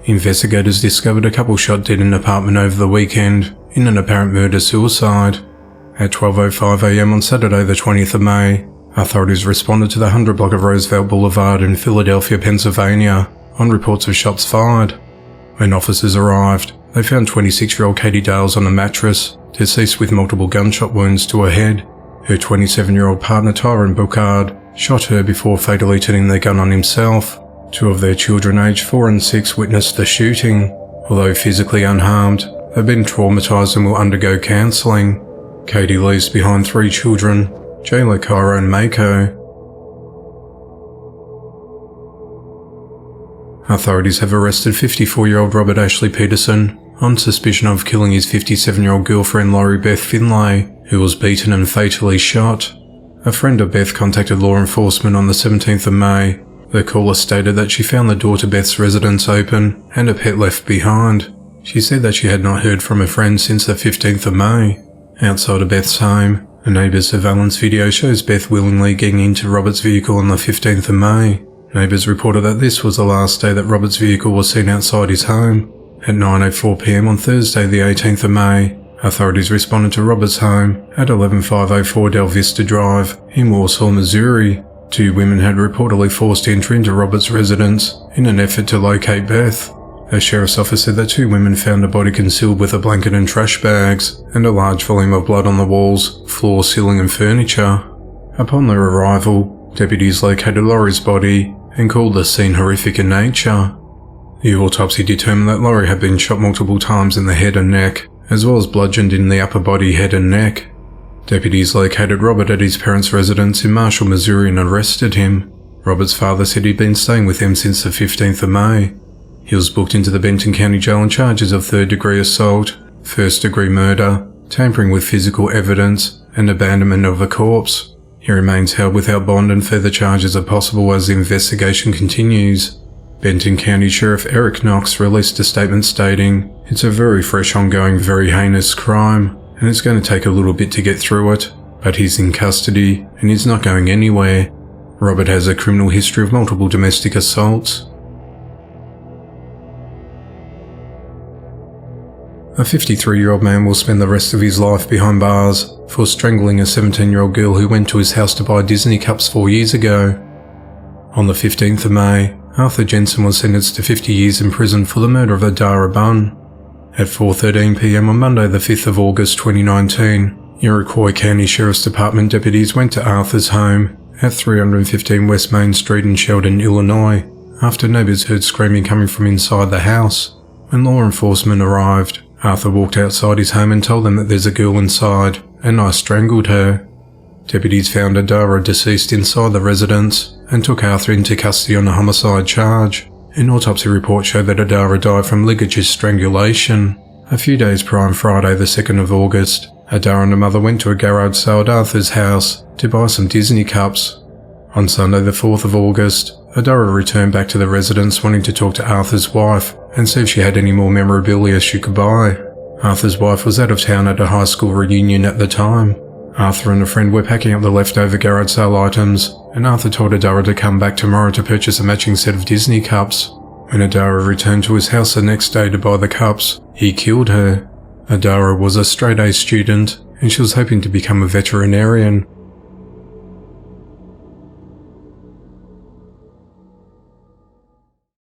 Investigators discovered a couple shot dead in an apartment over the weekend in an apparent murder-suicide. At 12:05 a.m. on Saturday the 20th of May, authorities responded to the 100 block of Roosevelt Boulevard in Philadelphia, Pennsylvania, on reports of shots fired. When officers arrived, they found 26-year-old Katie Dales on a mattress, deceased with multiple gunshot wounds to her head. Her 27-year-old partner Tyrone Bouchard shot her before fatally turning the gun on himself. Two of their children aged 4 and 6 witnessed the shooting. Although physically unharmed, they've been traumatized and will undergo counseling. Katie leaves behind 3 children, Jayla, Kyra and Mako. Authorities have arrested 54-year-old Robert Ashley Peterson on suspicion of killing his 57-year-old girlfriend Lori Beth Finlay, who was beaten and fatally shot. A friend of Beth contacted law enforcement on the 17th of May. The caller stated that she found the door to Beth's residence open and a pet left behind. She said that she had not heard from her friend since the 15th of May. Outside of Beth's home, a neighbour's surveillance video shows Beth willingly getting into Robert's vehicle on the 15th of May. Neighbours reported that this was the last day that Robert's vehicle was seen outside his home. At 9:04 p.m. on Thursday the 18th of May, authorities responded to Robert's home at 11504 Del Vista Drive in Warsaw, Missouri. 2 women had reportedly forced entry into Robert's residence in an effort to locate Beth. A sheriff's officer said that 2 women found a body concealed with a blanket and trash bags, and a large volume of blood on the walls, floor, ceiling and furniture. Upon their arrival, deputies located Lori's body and called the scene horrific in nature. The autopsy determined that Lori had been shot multiple times in the head and neck, as well as bludgeoned in the upper body, head and neck. Deputies located Robert at his parents' residence in Marshall, Missouri and arrested him. Robert's father said he'd been staying with him since the 15th of May. He was booked into the Benton County Jail on charges of 3rd-degree assault, 1st-degree murder, tampering with physical evidence, and abandonment of a corpse. He remains held without bond and further charges are possible as the investigation continues. Benton County Sheriff Eric Knox released a statement stating, "It's a very fresh, ongoing, very heinous crime, and it's going to take a little bit to get through it, but he's in custody and he's not going anywhere. Robert has a criminal history of multiple domestic assaults." A 53-year-old man will spend the rest of his life behind bars for strangling a 17-year-old girl who went to his house to buy Disney cups 4 years ago. On the 15th of May, Arthur Jensen was sentenced to 50 years in prison for the murder of Adara Bunn. At 4:13 p.m. on Monday the 5th of August 2019, Iroquois County Sheriff's Department deputies went to Arthur's home at 315 West Main Street in Sheldon, Illinois, after neighbors heard screaming coming from inside the house. When law enforcement arrived, Arthur walked outside his home and told them that there's a girl inside, and I strangled her. Deputies found Adara deceased inside the residence and took Arthur into custody on a homicide charge. An autopsy report showed that Adara died from ligature strangulation. A few days prior on Friday the 2nd of August, Adara and her mother went to a garage sale at Arthur's house to buy some Disney cups. On Sunday the 4th of August, Adara returned back to the residence wanting to talk to Arthur's wife and see if she had any more memorabilia she could buy. Arthur's wife was out of town at a high school reunion at the time. Arthur and a friend were packing up the leftover garage sale items, and Arthur told Adara to come back tomorrow to purchase a matching set of Disney cups. When Adara returned to his house the next day to buy the cups, he killed her. Adara was a straight-A student, and she was hoping to become a veterinarian,